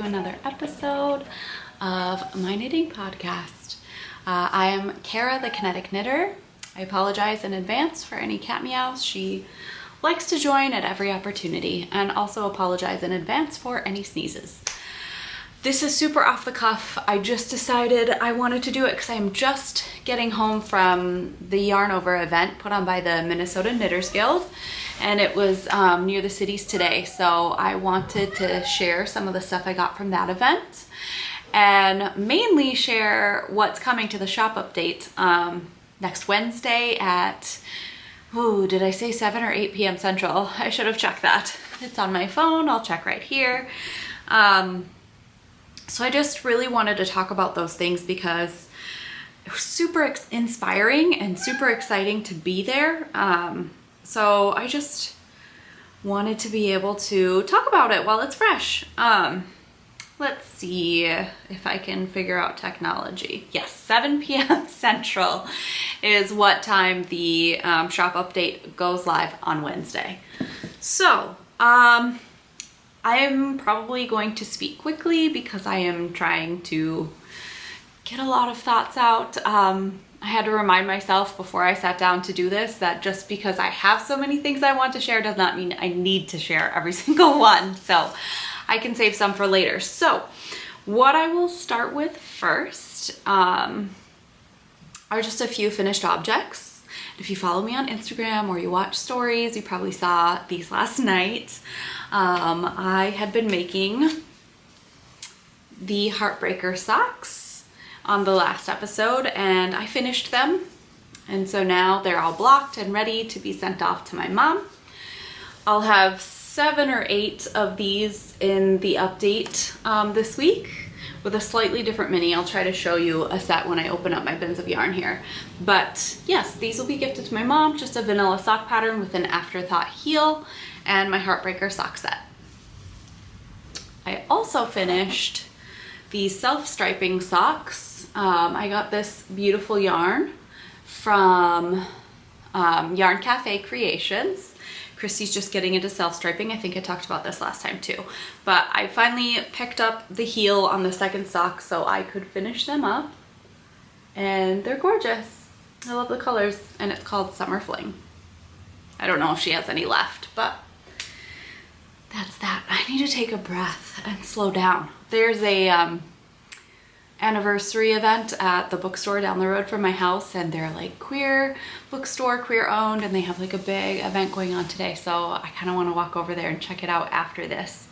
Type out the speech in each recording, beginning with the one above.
another episode of my knitting podcast. I am Terra, the Kinetic Knitter. I apologize in advance for any cat meows. She likes to join at every opportunity, and also apologize in advance for any sneezes. This is super off the cuff. I just decided I wanted to do it because I'm just getting home from the Yarn Over event put on by the Minnesota Knitters Guild, and it was near the cities today. So I wanted to share some of the stuff I got from that event and mainly share what's coming to the shop update next Wednesday at, oh, did I say 7 or 8 p.m. Central? I should have checked that. It's on my phone. I'll check right here. So I just really wanted to talk about those things because it was super inspiring and super exciting to be there. So I just wanted to be able to talk about it while it's fresh. Let's see if I can figure out technology. Yes, 7 p.m. Central is what time the shop update goes live on Wednesday. So, I'm probably going to speak quickly because I am trying to get a lot of thoughts out. I had to remind myself before I sat down to do this that just because I have so many things I want to share does not mean I need to share every single one. So I can save some for later. So what I will start with first are just a few finished objects. If you follow me on Instagram or you watch stories, you probably saw these last night. I had been making the Heartbreaker socks on the last episode and I finished them. And so now they're all blocked and ready to be sent off to my mom. I'll have 7 or 8 of these in the update this week with a slightly different mini. I'll try to show you a set when I open up my bins of yarn here. But yes, these will be gifted to my mom, just a vanilla sock pattern with an afterthought heel and my Heartbreaker sock set. I also finished the self-striping socks. I got this beautiful yarn from Yarn Cafe Creations. Christy's just getting into self-striping. I think I talked about this last time too. But I finally picked up the heel on the second sock so I could finish them up. And they're gorgeous. I love the colors, and it's called Summer Fling. I don't know if she has any left, but that's that. I need to take a breath and slow down. There's a anniversary event at the bookstore down the road from my house, and they're like queer bookstore, queer owned, and they have like a big event going on today. So I kind of want to walk over there and check it out after this.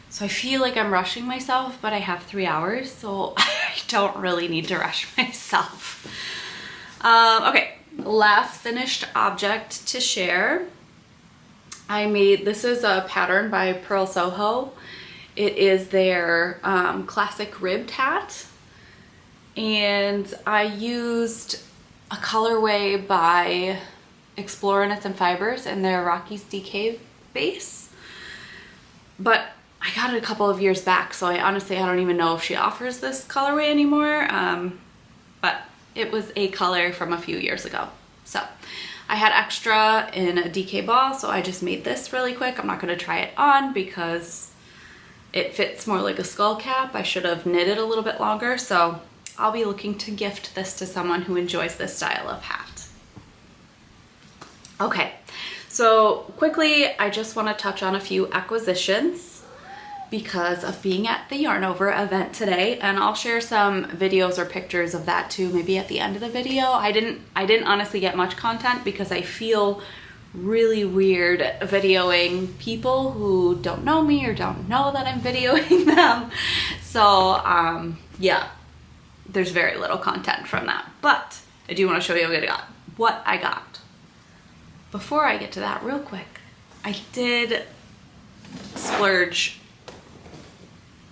So I feel like I'm rushing myself, but I have 3 hours, so I don't really need to rush myself. Okay, last finished object to share. I made, this is a pattern by Purl Soho. It is their classic ribbed hat. And I used a colorway by Explore Knits and Fibers in their Rockies DK base. But I got it a couple of years back, so I don't even know if she offers this colorway anymore. But it was a color from a few years ago. So I had extra in a DK ball, so I just made this really quick. I'm not going to try it on because it fits more like a skull cap. I should have knitted a little bit longer, so I'll be looking to gift this to someone who enjoys this style of hat. Okay, so quickly, I just want to touch on a few acquisitions because of being at the Yarn Over event today, and I'll share some videos or pictures of that too, maybe at the end of the video. I didn't honestly get much content because I feel really weird videoing people who don't know me or don't know that I'm videoing them. So yeah, there's very little content from that, but I do want to show you what I got. Before I get to that, real quick, I did splurge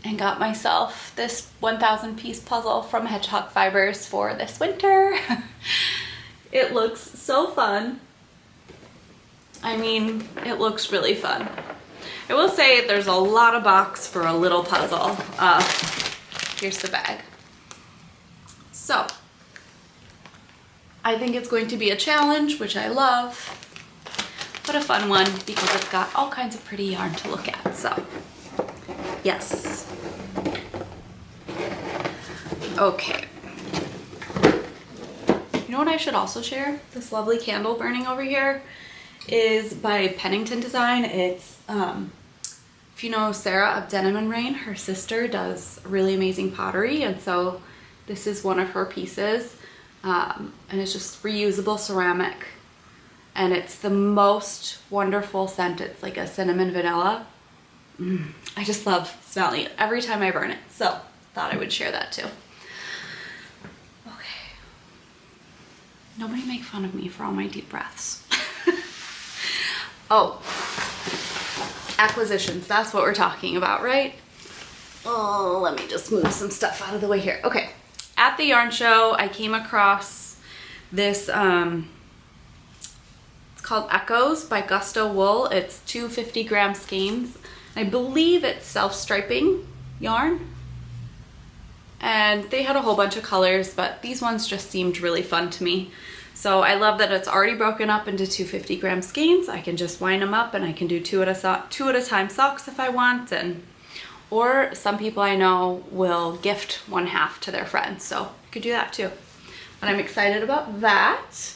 and got myself this 1,000 piece puzzle from Hedgehog Fibers for this winter. It looks so fun. I mean, it looks really fun. I will say there's a lot of box for a little puzzle. Here's the bag. So, I think it's going to be a challenge, which I love, but a fun one because it's got all kinds of pretty yarn to look at. So, yes, Okay. You know what I should also share? This lovely candle burning over here is by Pennington Design. It's, if you know Sarah of Denim and Rain, her sister does really amazing pottery, and so this is one of her pieces, and it's just reusable ceramic, and it's the most wonderful scent. It's like a cinnamon vanilla. I just love smelling it every time I burn it, so thought I would share that too. Okay. Nobody make fun of me for all my deep breaths. Oh. Acquisitions, that's what we're talking about, right? Oh, let me just move some stuff out of the way here. Okay, at the yarn show, I came across this, it's called Echoes by Gusto Wool. It's 250-gram skeins. I believe it's self-striping yarn. And they had a whole bunch of colors, but these ones just seemed really fun to me. So I love that it's already broken up into 250-gram skeins. I can just wind them up and I can do two at a time socks if I want, or some people I know will gift one half to their friends, so I could do that too. But I'm excited about that.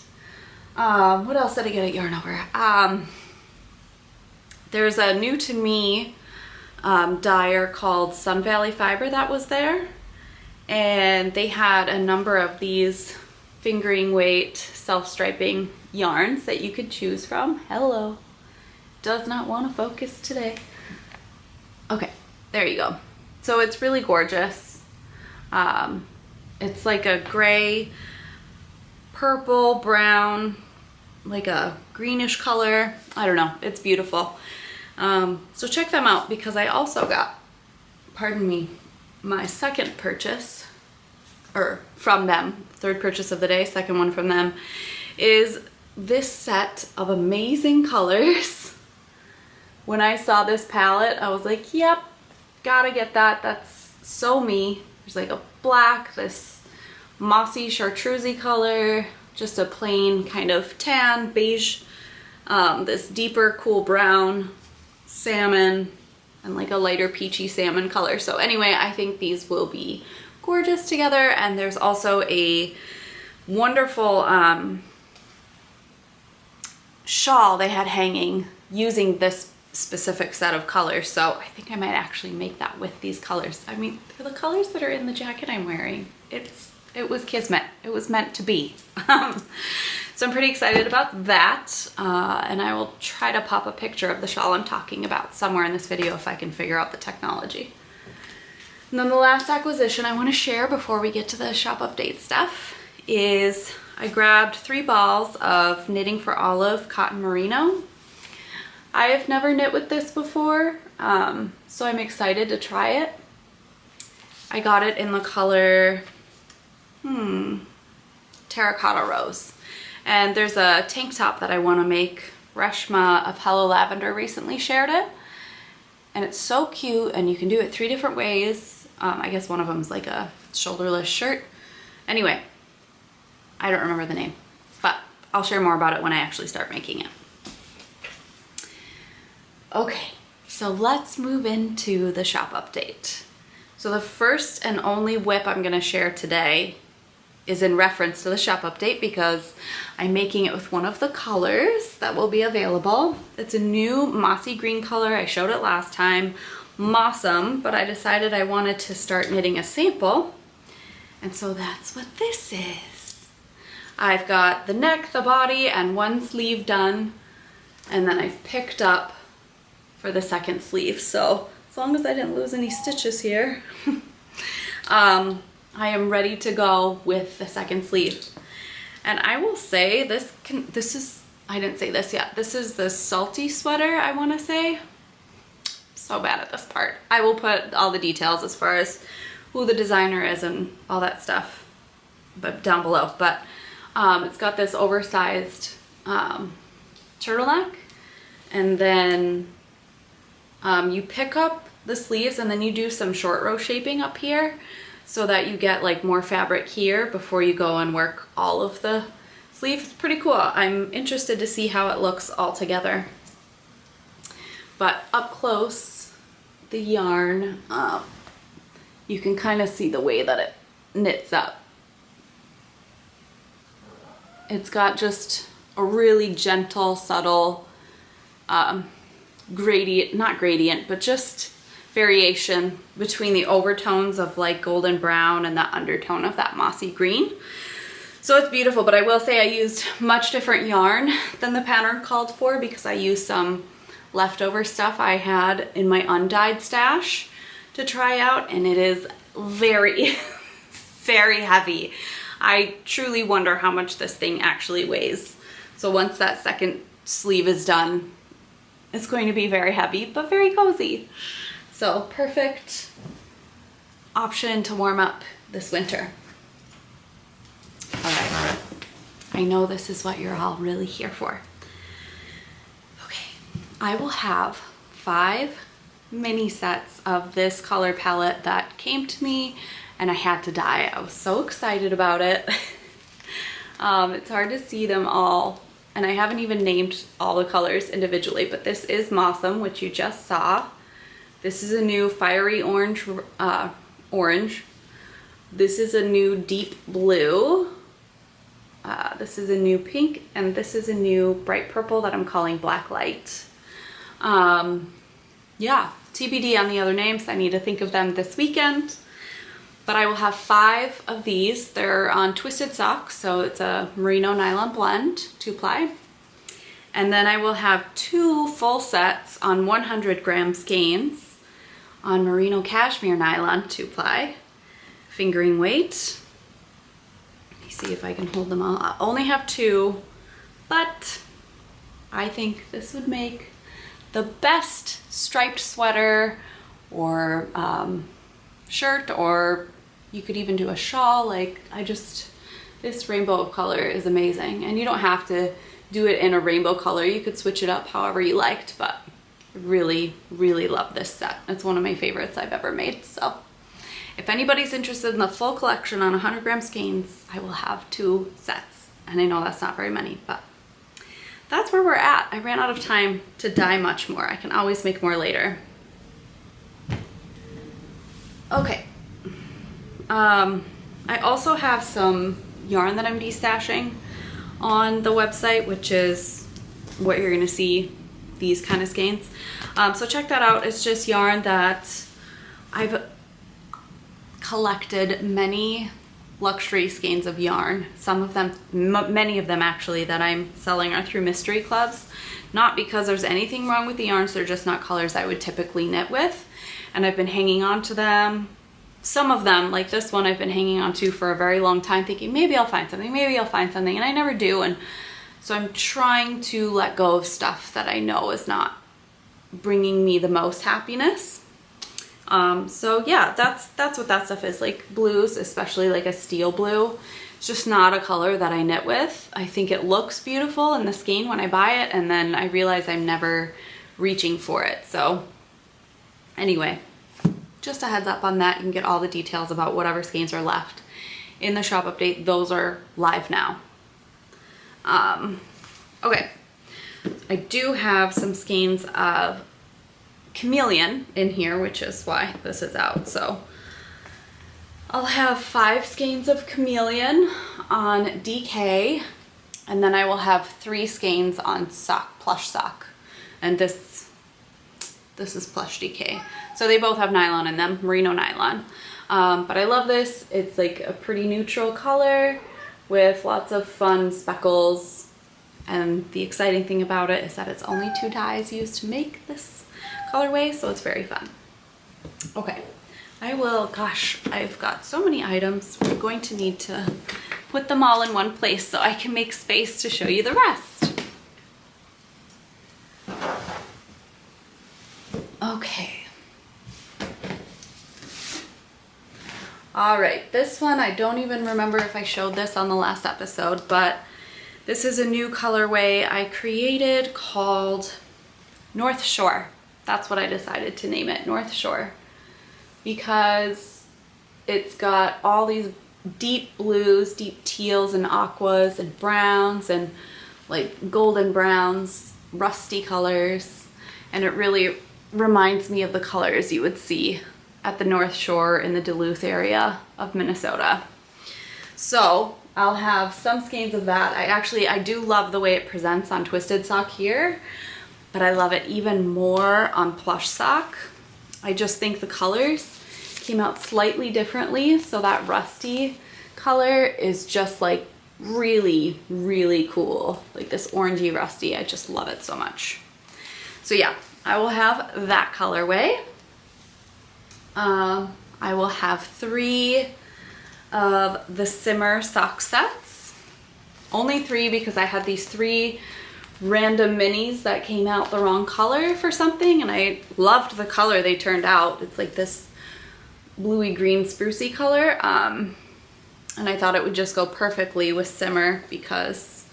What else did I get at Yarn Over? There's a new to me dyer called Sun Valley Fiber that was there, and they had a number of these fingering weight self-striping yarns that you could choose from. Hello, does not want to focus today. Okay, there you go. So it's really gorgeous. It's like a gray, purple, brown, like a greenish color. I don't know, it's beautiful. So check them out, because I also got, pardon me, my second purchase, or from them, third purchase of the day, second one from them, is this set of amazing colors. When I saw this palette, I was like, yep, gotta get that. That's so me. There's like a black, this mossy chartreusey color, just a plain kind of tan, beige, this deeper cool brown, salmon, and like a lighter peachy salmon color. So anyway, I think these will be gorgeous together. And there's also a wonderful shawl they had hanging using this specific set of colors, so I think I might actually make that with these colors. I mean, they're the colors that are in the jacket I'm wearing. It was kismet. It was meant to be. So I'm pretty excited about that, and I will try to pop a picture of the shawl I'm talking about somewhere in this video if I can figure out the technology. And then the last acquisition I want to share before we get to the shop update stuff is I grabbed 3 balls of Knitting for Olive cotton merino. I have never knit with this before, so I'm excited to try it. I got it in the color Terracotta Rose. And there's a tank top that I want to make. Reshma of Hello Lavender recently shared it. And it's so cute, and you can do it 3 different ways. I guess one of them is like a shoulderless shirt. Anyway, I don't remember the name, but I'll share more about it when I actually start making it. Okay, so let's move into the shop update. So the first and only whip I'm gonna share today is in reference to the shop update, because I'm making it with one of the colors that will be available. It's a new mossy green color. I showed it last time, Moss-ome, but I decided I wanted to start knitting a sample, and so that's what this is. I've got the neck, the body, and 1 sleeve done, and then I've picked up for the second sleeve. So as long as I didn't lose any stitches here, I am ready to go with the second sleeve. And I will say I didn't say this yet. This is the salty sweater, I want to say. So bad at this part. I will put all the details as far as who the designer is and all that stuff but down below. But it's got this oversized turtleneck, and then you pick up the sleeves and then you do some short row shaping up here so that you get like more fabric here before you go and work all of the sleeve. It's pretty cool. I'm interested to see how it looks all together. But up close, the yarn, you can kind of see the way that it knits up. It's got just a really gentle, subtle gradient, not gradient, but just variation between the overtones of like golden brown and the undertone of that mossy green. So it's beautiful, but I will say I used much different yarn than the pattern called for because I used some leftover stuff I had in my undyed stash to try out, and it is very, very heavy. I truly wonder how much this thing actually weighs. So once that second sleeve is done, it's going to be very heavy, but very cozy. So perfect option to warm up this winter. All right, I know this is what you're all really here for. Okay, I will have 5 mini sets of this color palette that came to me and I had to dye. I was so excited about it. It's hard to see them all, and I haven't even named all the colors individually, but this is Moss-ome, which you just saw. This is a new fiery orange. This is a new deep blue. This is a new pink, and this is a new bright purple that I'm calling Black Light. Yeah, TBD on the other names. I need to think of them this weekend. But I will have 5 of these. They're on twisted socks, so it's a merino nylon blend, 2-ply. And then I will have 2 full sets on 100 gram skeins on merino cashmere nylon, 2-ply, fingering weight. Let me see if I can hold them all. I only have 2, but I think this would make the best striped sweater or shirt, or you could even do a shawl. Like, this rainbow of color is amazing, and you don't have to do it in a rainbow color. You could switch it up however you liked, but I really, really love this set. It's one of my favorites I've ever made. So if anybody's interested in the full collection on 100 gram skeins, I will have 2 sets, and I know that's not very many, but that's where we're at. I ran out of time to dye much more. I can always make more later. Okay, I also have some yarn that I'm destashing on the website, which is what you're gonna see, these kind of skeins. So check that out. It's just yarn that I've collected many luxury skeins of yarn. Some of them, many of them actually, that I'm selling are through mystery clubs. Not because there's anything wrong with the yarns, they're just not colors I would typically knit with. And I've been hanging on to them. Some of them, like this one, I've been hanging on to for a very long time, thinking maybe I'll find something, maybe I'll find something, and I never do. And so I'm trying to let go of stuff that I know is not bringing me the most happiness. So yeah, that's what that stuff is. Like blues, especially like a steel blue, it's just not a color that I knit with. I think it looks beautiful in the skein when I buy it, and then I realize I'm never reaching for it. So anyway, just a heads up on that. You can get all the details about whatever skeins are left in the shop update. Those are live now. Okay, I do have some skeins of Chameleon in here, which is why this is out. So I'll have 5 skeins of Chameleon on DK, and then I will have 3 skeins on sock, plush sock, and this is plush DK. So they both have nylon in them, merino nylon. But I love this. It's like a pretty neutral color with lots of fun speckles. And the exciting thing about it is that it's only 2 dyes used to make this colorway, so it's very fun. Okay, gosh, I've got so many items. I'm going to need to put them all in one place so I can make space to show you the rest. Okay. All right, this one, I don't even remember if I showed this on the last episode, but this is a new colorway I created called North Shore. That's what I decided to name it, North Shore, because it's got all these deep blues, deep teals and aquas and browns and like golden browns, rusty colors, and it really reminds me of the colors you would see at the North Shore in the Duluth area of Minnesota. So I'll have some skeins of that. I do love the way it presents on Twisted Sock here, but I love it even more on Plush Sock. I just think the colors came out slightly differently, so that rusty color is just like really, really cool. Like this orangey rusty, I just love it so much. So yeah, I will have that colorway. I will have 3 of the Simmer sock sets. Only 3 because I had these 3 random minis that came out the wrong color for something, and I loved the color they turned out. It's like this bluey green sprucey color. And I thought it would just go perfectly with Simmer because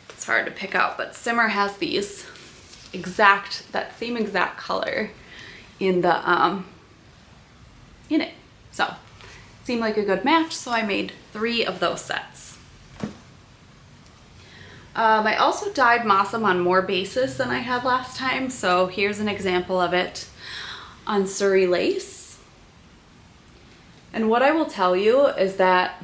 it's hard to pick out, but Simmer has these that same exact color in the in it. So it seemed like a good match, so I made 3 of those sets. I also dyed Masam on more bases than I had last time, so here's an example of it on Surrey lace. And what I will tell you is that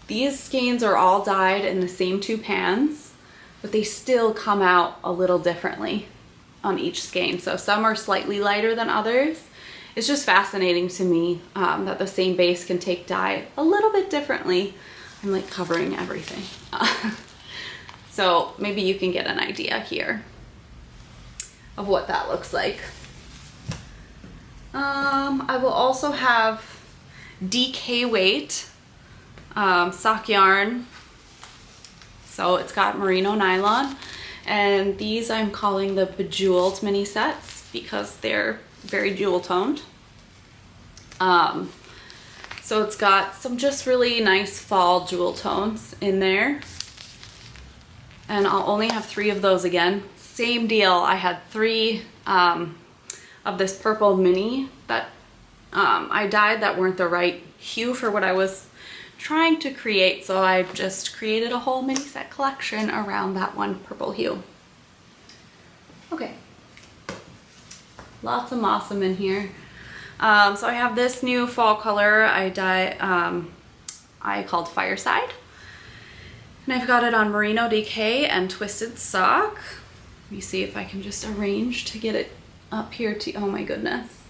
these skeins are all dyed in the same 2 pans, but they still come out a little differently on each skein. So some are slightly lighter than others. It's just fascinating to me that the same base can take dye a little bit differently. I'm like covering everything. So maybe you can get an idea here of what that looks like. I will also have DK weight sock yarn. So it's got merino nylon, and these I'm calling the Bejeweled mini sets because they're very jewel toned. So it's got some just really nice fall jewel tones in there. And I'll only have 3 of those again. Same deal, I had 3 of this purple mini that I dyed that weren't the right hue for what I was trying to create, so I just created a whole mini set collection around that one purple hue. Okay, lots of Moss-ome in here. So I have this new fall color I called Fireside, and I've got it on Merino DK and Twisted Sock. Let me see if I can just arrange to get it up here to, oh my goodness,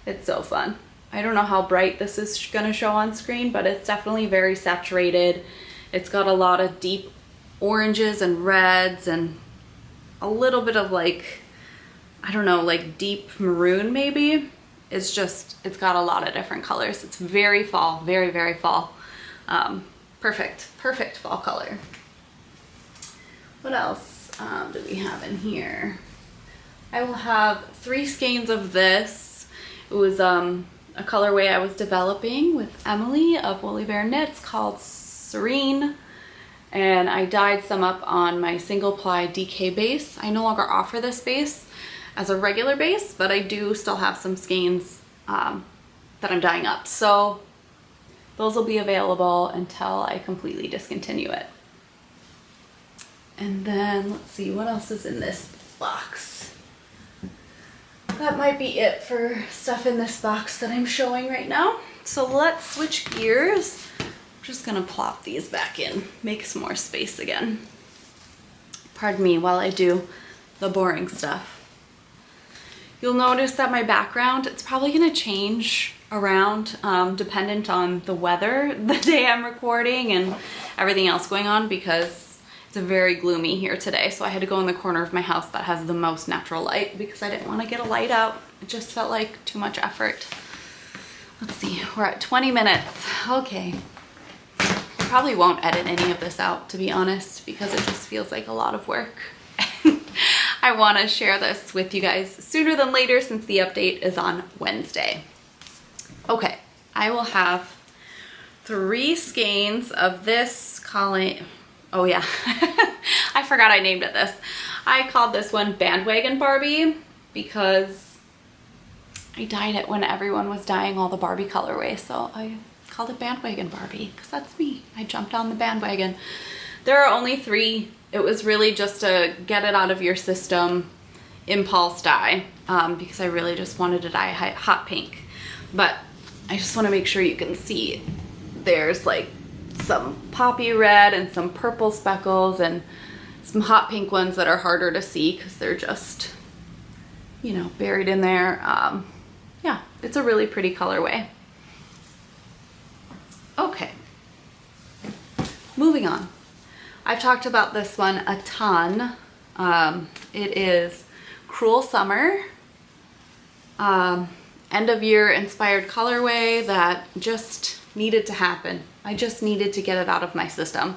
it's so fun. I don't know how bright this is gonna show on screen, but it's definitely very saturated. It's got a lot of deep oranges and reds and a little bit of like, I don't know, like deep maroon maybe. It's got a lot of different colors. It's very fall, very, very fall. Perfect fall color. What else do we have in here? I will have 3 skeins of this. It was a colorway I was developing with Emily of Woolly Bear Knits called Serene, and I dyed some up on my single ply DK base. I no longer offer this base as a regular base, but I do still have some skeins that I'm dyeing up, so those will be available until I completely discontinue it. And then let's see what else is in this box. That might be it for stuff in this box that I'm showing right now. So let's switch gears. I'm just gonna plop these back in, make some more space again. Pardon me while I do the boring stuff. You'll notice that my background, it's probably gonna change around dependent on the weather the day I'm recording and everything else going on, because it's very gloomy here today, so I had to go in the corner of my house that has the most natural light because I didn't want to get a light out. It just felt like too much effort. Let's see, we're at 20 minutes. Okay. I probably won't edit any of this out, to be honest, because it just feels like a lot of work. I want to share this with you guys sooner than later since the update is on Wednesday. Okay, I will have 3 skeins of this oh yeah, I forgot I named it this. I called this one Bandwagon Barbie because I dyed it when everyone was dyeing all the Barbie colorways, so I called it Bandwagon Barbie because that's me. I jumped on the bandwagon. There are only 3. It was really just to get it out of your system, impulse dye, because I really just wanted to dye hot pink. but I just want to make sure you can see there's like some poppy red and some purple speckles and some hot pink ones that are harder to see because they're just, you know, buried in there. Yeah, it's a really pretty colorway. Okay, moving on. I've talked about this one a ton. It is Cruel Summer, end of year inspired colorway that just needed to happen. I just needed to get it out of my system.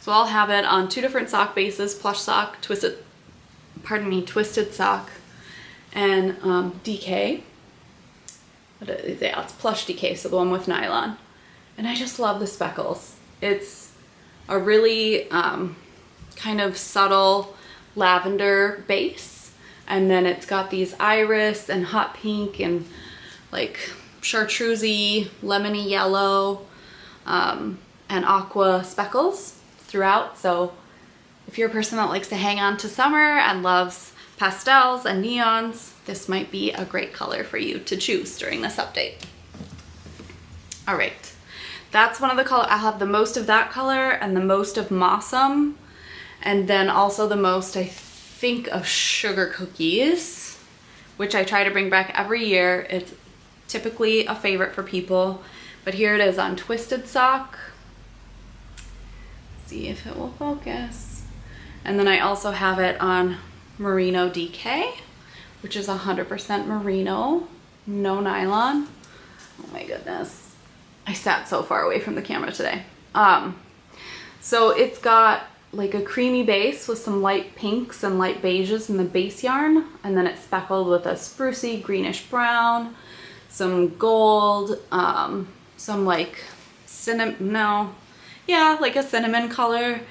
So I'll have it on 2 different sock bases, plush sock, twisted sock, and DK. Yeah, it's plush DK, so the one with nylon. And I just love the speckles. It's a really kind of subtle lavender base, and then it's got these iris and hot pink and like chartreusey, lemony yellow, and aqua speckles throughout. So if you're a person that likes to hang on to summer and loves pastels and neons, this might be a great color for you to choose during this update. All right, that's one of the color. I'll have the most of that color and the most of Moss-ome, and then also the most, I think, of Sugar Cookies, which I try to bring back every year. It's typically a favorite for people, but here it is on twisted sock. Let's see if it will focus. And then I also have it on Merino DK, which is 100% merino, no nylon. Oh my goodness, I sat so far away from the camera today. So it's got like a creamy base with some light pinks and light beiges in the base yarn, and then it's speckled with a sprucey greenish brown, some gold, some like like a cinnamon color,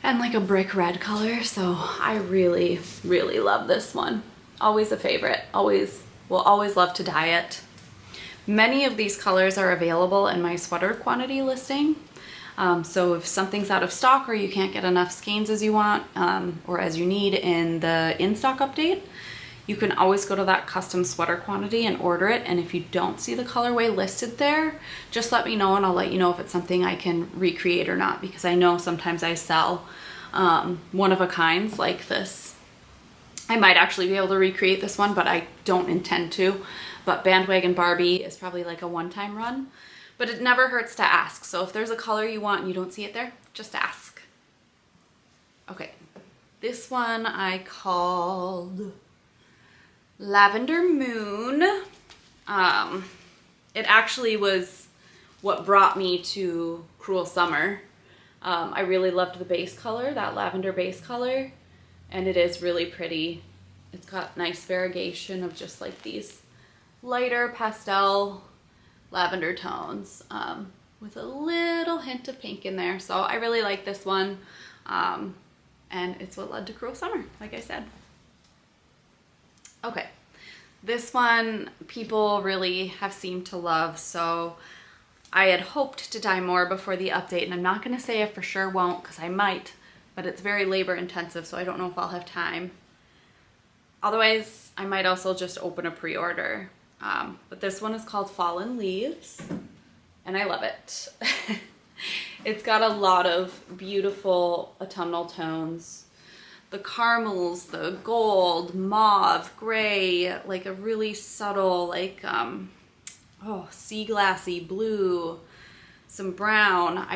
and like a brick red color. So I really, really love this one. Always a favorite. Will always love to dye it. Many of these colors are available in my sweater quantity listing. So if something's out of stock or you can't get enough skeins as you want or as you need in the in-stock update, you can always go to that custom sweater quantity and order it. And if you don't see the colorway listed there, just let me know and I'll let you know if it's something I can recreate or not, because I know sometimes I sell one-of-a-kinds like this. I might actually be able to recreate this one, but I don't intend to. But Bandwagon Barbie is probably like a one-time run, but it never hurts to ask. So if there's a color you want and you don't see it there, just ask. Okay, this one I called Lavender Moon. It actually was what brought me to Cruel Summer. I really loved the base color, that lavender base color, and it is really pretty. It's got nice variegation of just like these lighter pastel lavender tones with a little hint of pink in there. So I really like this one, and it's what led to Cruel Summer, like I said. Okay, this one people really have seemed to love, so I had hoped to dye more before the update, and I'm not going to say I for sure won't, because I might, but it's very labor intensive, so I don't know if I'll have time. Otherwise, I might also just open a pre-order. But this one is called Fallen Leaves, and I love it. It's got a lot of beautiful autumnal tones. The caramels, the gold, mauve, gray, like a really subtle, like, sea glassy blue, some brown.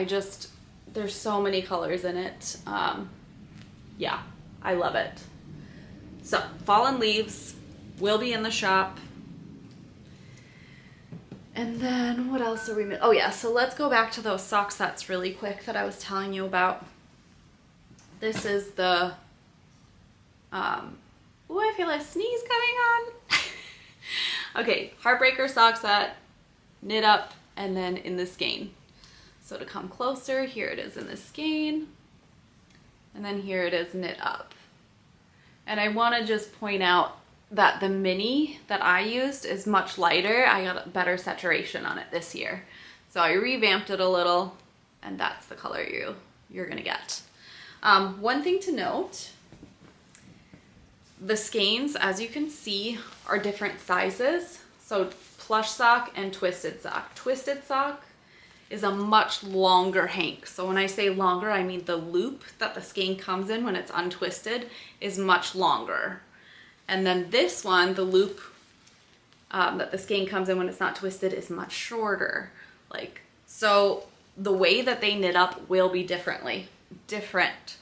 There's so many colors in it. Yeah, I love it. So, Fallen Leaves will be in the shop. And then what else are we missing? Oh yeah, so let's go back to those sock sets really quick that I was telling you about. This is the, I feel a sneeze coming on. Okay, Heartbreaker sock set, knit up, and then in the skein. So to come closer, here it is in the skein, and then here it is knit up. And I want to just point out that the mini that I used is much lighter. I got a better saturation on it this year. So I revamped it a little, and that's the color you're gonna get. One thing to note, the skeins, as you can see, are different sizes. So plush sock and twisted sock. Twisted sock is a much longer hank. So when I say longer, I mean the loop that the skein comes in when it's untwisted is much longer. And then this one, the loop that the skein comes in when it's not twisted is much shorter. Like, so the way that they knit up will be different.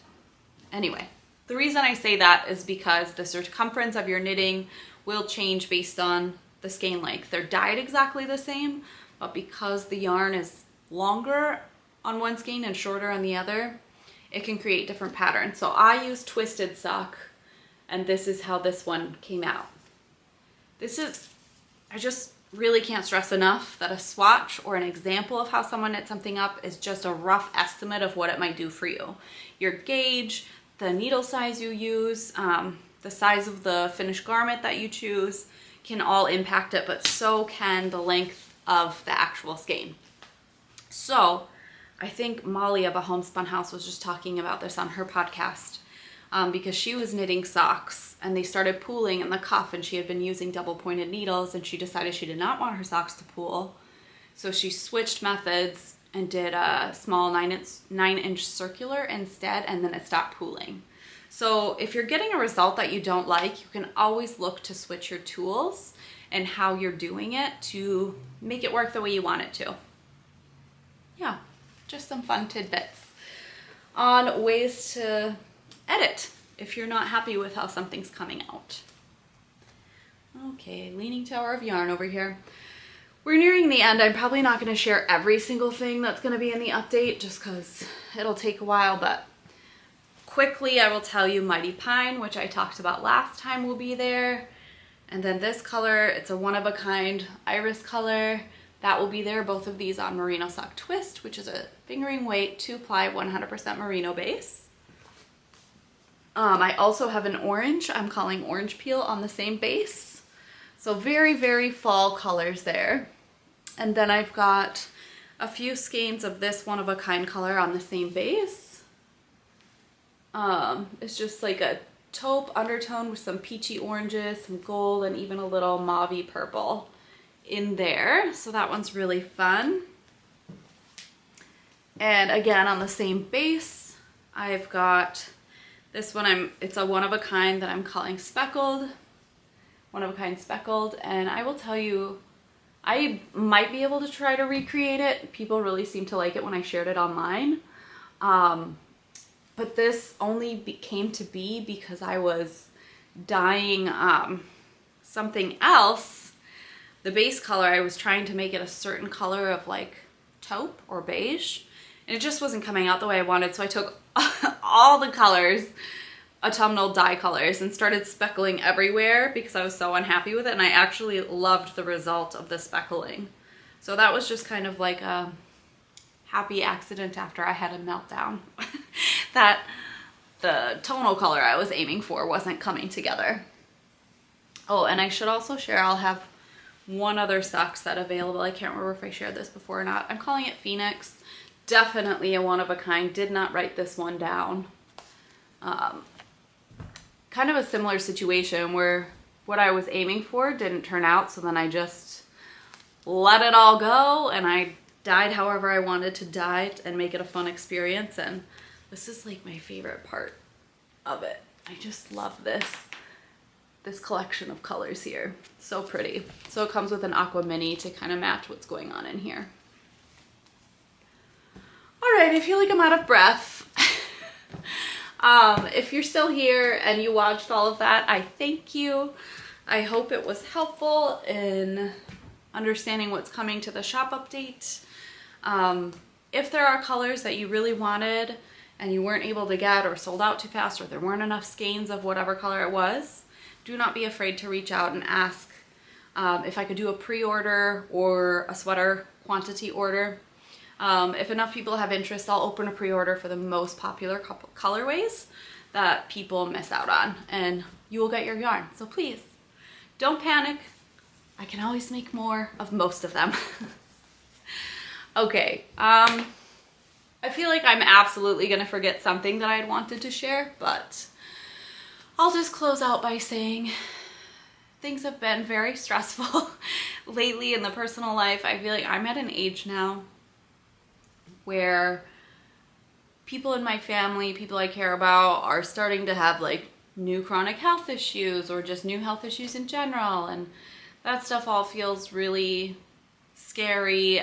Anyway, the reason I say that is because the circumference of your knitting will change based on the skein length. They're dyed exactly the same, but because the yarn is longer on one skein and shorter on the other, it can create different patterns. So I use twisted sock, and this is how this one came out. I just really can't stress enough that a swatch or an example of how someone knit something up is just a rough estimate of what it might do for you. Your gauge, the needle size you use, the size of the finished garment that you choose can all impact it, but so can the length of the actual skein. So I think Molly of A Homespun House was just talking about this on her podcast because she was knitting socks and they started pooling in the cuff, and she had been using double pointed needles and she decided she did not want her socks to pool. So she switched methods and did a small 9-inch circular instead, and then it stopped pooling. So if you're getting a result that you don't like, you can always look to switch your tools and how you're doing it to make it work the way you want it to. Yeah, just some fun tidbits on ways to edit if you're not happy with how something's coming out. Okay, Leaning Tower of Yarn over here. We're nearing the end. I'm probably not going to share every single thing that's going to be in the update just because it'll take a while, but quickly I will tell you Mighty Pine, which I talked about last time, will be there. And then this color, it's a one-of-a-kind iris color. That will be there. Both of these on Merino Sock Twist, which is a fingering weight, 2-ply, 100% merino base. I also have an orange, I'm calling Orange Peel, on the same base. So very, very fall colors there. And then I've got a few skeins of this one-of-a-kind color on the same base. It's just like a taupe undertone with some peachy oranges, some gold, and even a little mauvey purple in there. So that one's really fun. And again, on the same base, I've got this one, it's a one-of-a-kind that I'm calling Speckled. One-of-a-kind Speckled. And I will tell you, I might be able to try to recreate it. People really seem to like it when I shared it online. But this only came to be because I was dyeing something else. The base color, I was trying to make it a certain color of like taupe or beige, and it just wasn't coming out the way I wanted. So I took all the colors, autumnal dye colors, and started speckling everywhere because I was so unhappy with it, and I actually loved the result of the speckling. So that was just kind of like a happy accident after I had a meltdown that the tonal color I was aiming for wasn't coming together. Oh, and I should also share, I'll have one other sock set available. I can't remember if I shared this before or not. I'm calling it Phoenix. Definitely a one-of-a-kind. Did not write this one down. Kind of a similar situation where what I was aiming for didn't turn out, so then I just let it all go and I dyed however I wanted to dye it and make it a fun experience. And this is like my favorite part of it. I just love this collection of colors here. So pretty. So it comes with an aqua mini to kind of match what's going on in here. All right, I feel like I'm out of breath. If you're still here and you watched all of that, I thank you. I hope it was helpful in understanding what's coming to the shop update. If there are colors that you really wanted and you weren't able to get or sold out too fast, or there weren't enough skeins of whatever color it was, do not be afraid to reach out and ask if I could do a pre-order or a sweater quantity order. If enough people have interest, I'll open a pre-order for the most popular colorways that people miss out on, and you will get your yarn. So please, don't panic. I can always make more of most of them. Okay, I feel like I'm absolutely gonna forget something that I had wanted to share, but I'll just close out by saying things have been very stressful lately in the personal life, I feel like I'm at an age now where people in my family, people I care about, are starting to have like new chronic health issues or just new health issues in general, and that stuff all feels really scary.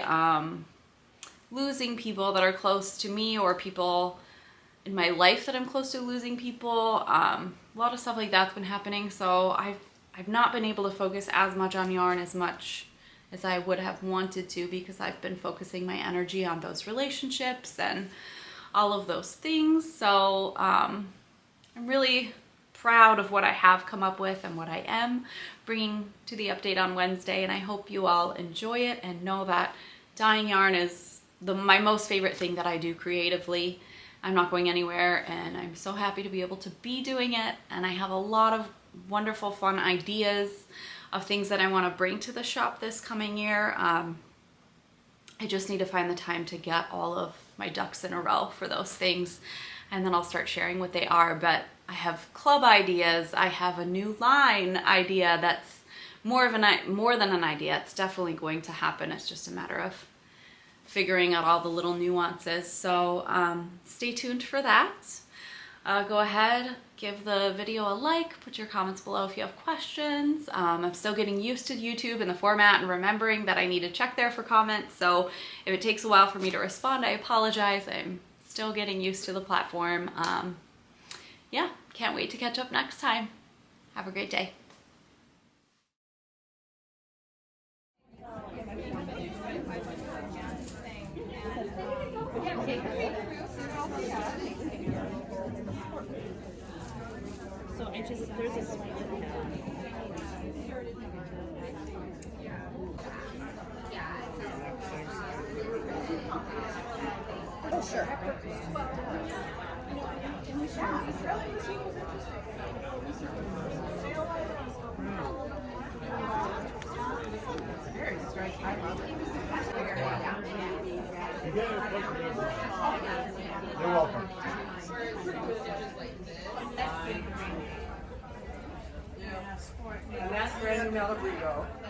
Losing people that are close to me or people in my life that I'm close to losing people, a lot of stuff like that's been happening, so I've not been able to focus as much on yarn as much as I would have wanted to, because I've been focusing my energy on those relationships and all of those things. So I'm really proud of what I have come up with and what I am bringing to the update on Wednesday, and I hope you all enjoy it and know that dyeing yarn is my most favorite thing that I do creatively. I'm not going anywhere, and I'm so happy to be able to be doing it, and I have a lot of wonderful fun ideas of things that I want to bring to the shop this coming year. I just need to find the time to get all of my ducks in a row for those things, and then I'll start sharing what they are. But I have club ideas, I have a new line idea that's more than an idea. It's definitely going to happen. It's just a matter of figuring out all the little nuances. So stay tuned for that. Go ahead, give the video a like, put your comments below if you have questions. I'm still getting used to YouTube and the format and remembering that I need to check there for comments. So if it takes a while for me to respond, I apologize. I'm still getting used to the platform. Yeah, can't wait to catch up next time. Have a great day. So I just, there's a slight oh, sure. Very striking. I love it. You're welcome. And that's brand new Lavender Moon.